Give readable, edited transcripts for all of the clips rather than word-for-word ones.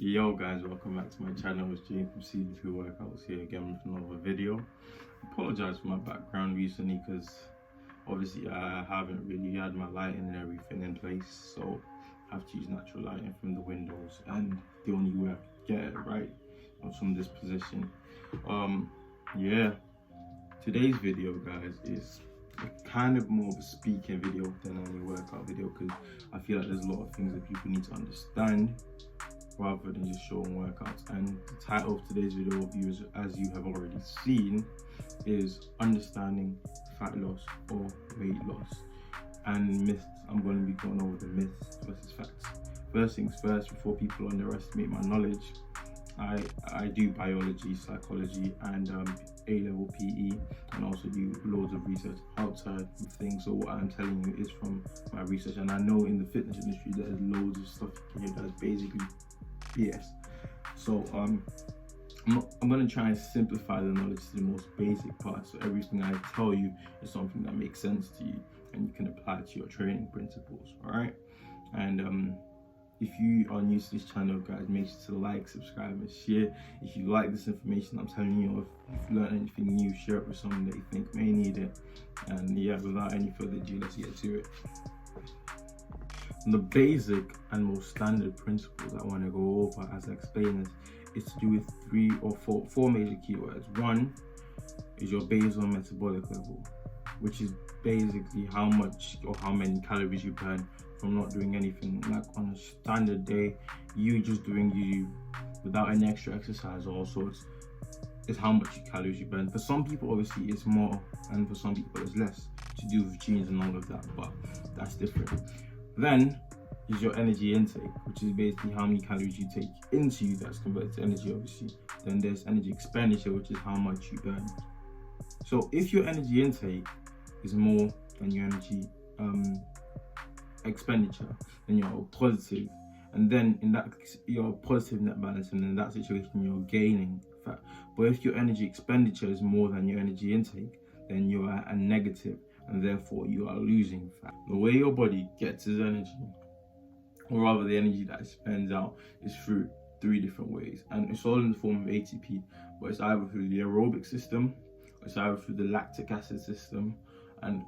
Yo guys, welcome back to my channel. It's James from CDP Workouts here again with another video. Apologize for my background recently because obviously I haven't really had my lighting and everything in place, so I have to use natural lighting from the windows, and the only way I can get it right was from this position. Yeah, today's video guys is kind of more of a speaking video than any workout video, because I feel like there's a lot of things that people need to understand rather than just showing workouts. And the title of today's video, viewers, as you have already seen, is understanding fat loss or weight loss and myths. I'm going to be going over the myths versus facts. First things first, before people underestimate my knowledge, I do biology, psychology, and A-level PE, and also do loads of research outside of things. So what I'm telling you is from my research, and I know in the fitness industry there's loads of stuff you can hear that's basically BS. So I'm going to try and simplify the knowledge to the most basic part, so everything I tell you is something that makes sense to you and you can apply it to your training principles. All right, and if you are new to this channel guys, make sure to like, subscribe and share. If you like this information I'm telling you, or if you've learned anything new, share it with someone that you think may need it. And yeah, without any further ado, let's get to it. The basic and most standard principles I want to go over as I explain this is to do with four major keywords. One is your basal metabolic level, which is basically how much or how many calories you burn from not doing anything. Like on a standard day, you just doing you without any extra exercise or all sorts, is how much calories you burn. For some people obviously it's more, and for some people it's less, to do with genes and all of that, but that's different. Then is your energy intake, which is basically how many calories you take into you, that's converted to energy obviously. Then there's energy expenditure, which is how much you burn. So if your energy intake is more than your energy expenditure, then you're positive, and then in that you're positive net balance, and in that situation you're gaining fat. But if your energy expenditure is more than your energy intake, then you are a negative, and therefore you are losing fat. The way your body gets its energy, or rather the energy that it spends out, is through three different ways, and it's all in the form of ATP, but it's either through the aerobic system, or it's either through the lactic acid system,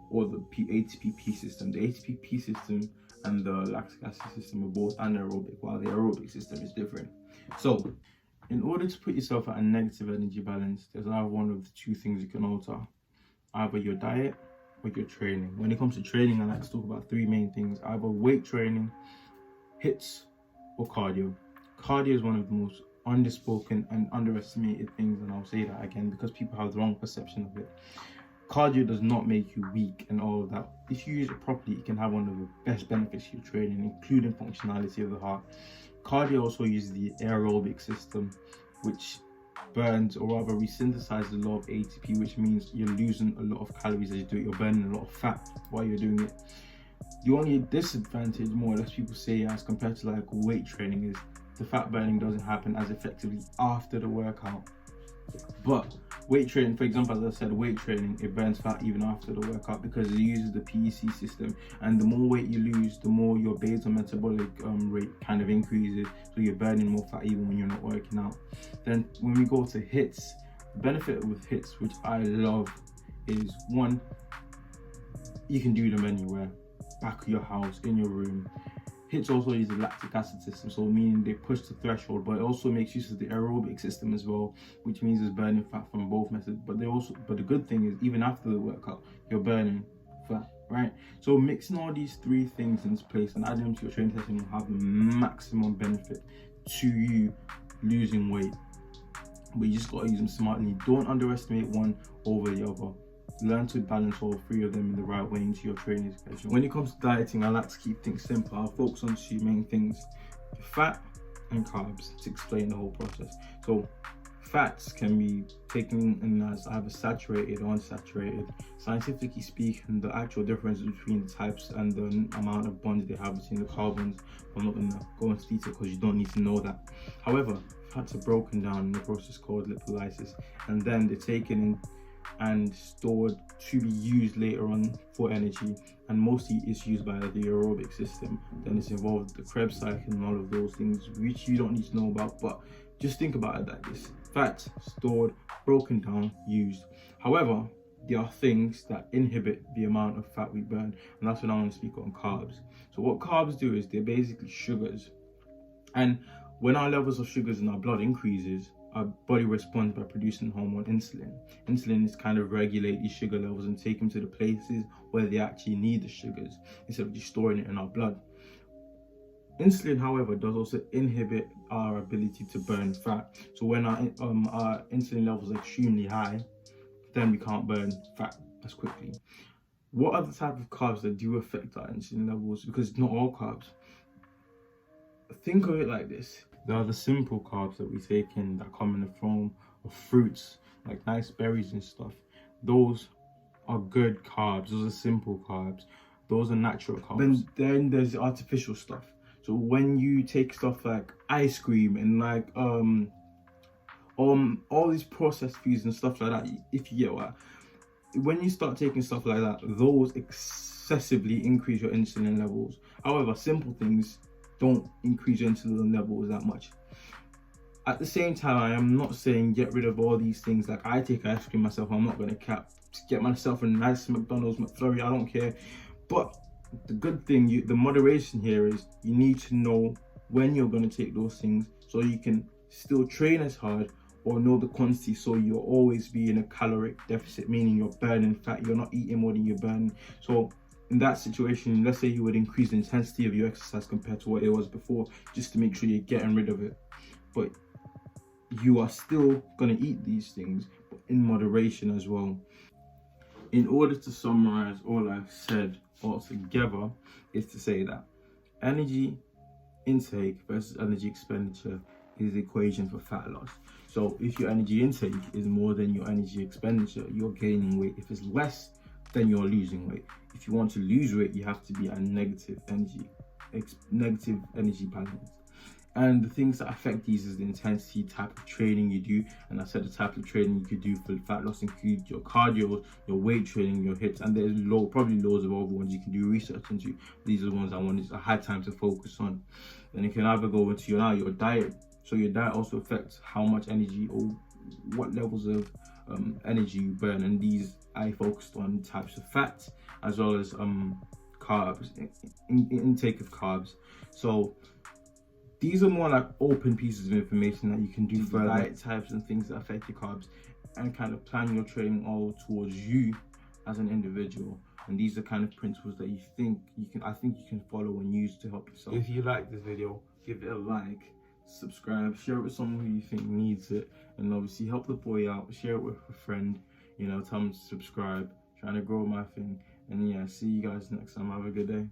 or the ATP system. The ATP system and the lactic acid system are both anaerobic, while the aerobic system is different. So in order to put yourself at a negative energy balance, there's either one of the two things you can alter: either your diet or your training. When it comes to training, I like to talk about three main things: either weight training, HIITs, or cardio. Cardio is one of the most underspoken and underestimated things, and I'll say that again because people have the wrong perception of it. Cardio does not make you weak and all of that. If you use it properly, it can have one of the best benefits to your training, including functionality of the heart. Cardio also uses the aerobic system, which burns, or rather resynthesizes a lot of ATP, which means you're losing a lot of calories as you do it. You're burning a lot of fat while you're doing it. The only disadvantage, more or less, people say as compared to like weight training, is the fat burning doesn't happen as effectively after the workout. But weight training, for example, as I said, weight training, it burns fat even after the workout because it uses the PEC system, and the more weight you lose, the more your basal metabolic rate kind of increases, so you're burning more fat even when you're not working out. Then when we go to HIITs, the benefit with HIITs, which I love, is one, you can do them anywhere, back of your house, in your room. HIITs also use the lactic acid system, so meaning they push the threshold, but it also makes use of the aerobic system as well, which means it's burning fat from both methods. But the good thing is, even after the workout, you're burning fat, right? So mixing all these three things in place and adding them to your training session will have the maximum benefit to you losing weight. But you just gotta use them smartly. Don't underestimate one over the other. Learn to balance all three of them in the right way into your training schedule. When it comes to dieting, I like to keep things simple. I'll focus on two main things: fat and carbs, to explain the whole process. So fats can be taken in as either saturated or unsaturated. Scientifically speaking, the actual difference between the types and the amount of bonds they have between the carbons, I'm not going to go into detail because you don't need to know that. However, fats are broken down in a process called lipolysis, and then they're taken in and stored to be used later on for energy, and mostly it's used by the aerobic system. Then it's involved with the Krebs cycle and all of those things which you don't need to know about, but just think about it like this: fat stored, broken down, used. However, there are things that inhibit the amount of fat we burn, and that's what I want to speak on: carbs. So what carbs do is they're basically sugars, and when our levels of sugars in our blood increases, our body responds by producing hormone insulin. Insulin is kind of regulate these sugar levels and take them to the places where they actually need the sugars instead of just storing it in our blood. Insulin, however, does also inhibit our ability to burn fat. So when our insulin levels are extremely high, then we can't burn fat as quickly. What are the type of carbs that do affect our insulin levels? Because it's not all carbs. Think of it like this: there are the simple carbs that we take in that come in the form of fruits, like nice berries and stuff. Those are good carbs. Those are simple carbs. Those are natural carbs. Then there's artificial stuff. So when you take stuff like ice cream and like all these processed foods and stuff like that, if you get what, when you start taking stuff like that, those excessively increase your insulin levels. However, simple things don't increase your insulin levels that much. At the same time, I am not saying get rid of all these things. Like, I take ice cream myself. I'm not going to get myself a nice McDonald's, McFlurry, I don't care. But the good thing, the moderation here is you need to know when you're going to take those things so you can still train as hard, or know the quantity so you'll always be in a caloric deficit, meaning you're burning fat, you're not eating more than you're burning. So in that situation, let's say you would increase the intensity of your exercise compared to what it was before, just to make sure you're getting rid of it. But you are still going to eat these things, but in moderation as well. In order to summarize all I've said all together, is to say that energy intake versus energy expenditure is the equation for fat loss. So if your energy intake is more than your energy expenditure, you're gaining weight. If it's less, then you're losing weight. If you want to lose weight, you have to be at negative energy balance. And the things that affect these is the intensity, type of training you do. And I said the type of training you could do for fat loss include your cardio, your weight training, your HIIT, and there's probably loads of other ones you can do research into. These are the ones I had time to focus on. Then you can either go into your diet. So your diet also affects how much energy or what levels of energy you burn. And these I focused on types of fats as well as carbs, intake of carbs. So these are more like open pieces of information that you can do for diet types and things that affect your carbs, and kind of plan your training all towards you as an individual. And these are kind of principles that I think you can follow and use to help yourself. If you like this video, give it a like, subscribe, share it with someone who you think needs it, and obviously help the boy out. Share it with a friend, tell them to subscribe. Trying to grow my thing. And yeah, see you guys next time. Have a good day.